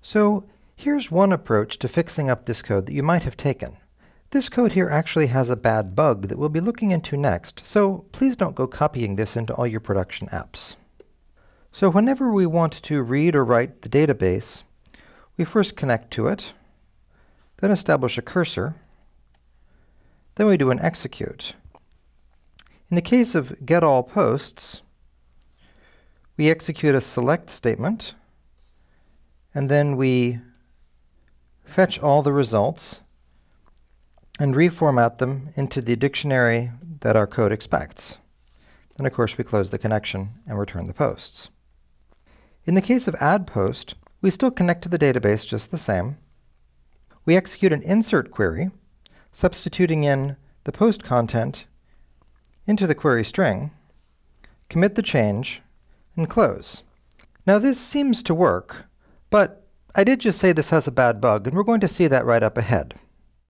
So here's one approach to fixing up this code that you might have taken. This code here actually has a bad bug that we'll be looking into next, so please don't go copying this into all your production apps. So whenever we want to read or write the database, we first connect to it, then establish a cursor, then we do an execute. In the case of getAllPosts, we execute a select statement, and then we fetch all the results and reformat them into the dictionary that our code expects. Then, of course, we close the connection and return the posts. In the case of addPost, we still connect to the database just the same. We execute an insert query, substituting in the post content into the query string, commit the change, and close. Now this seems to work, but I did just say this has a bad bug, and we're going to see that right up ahead.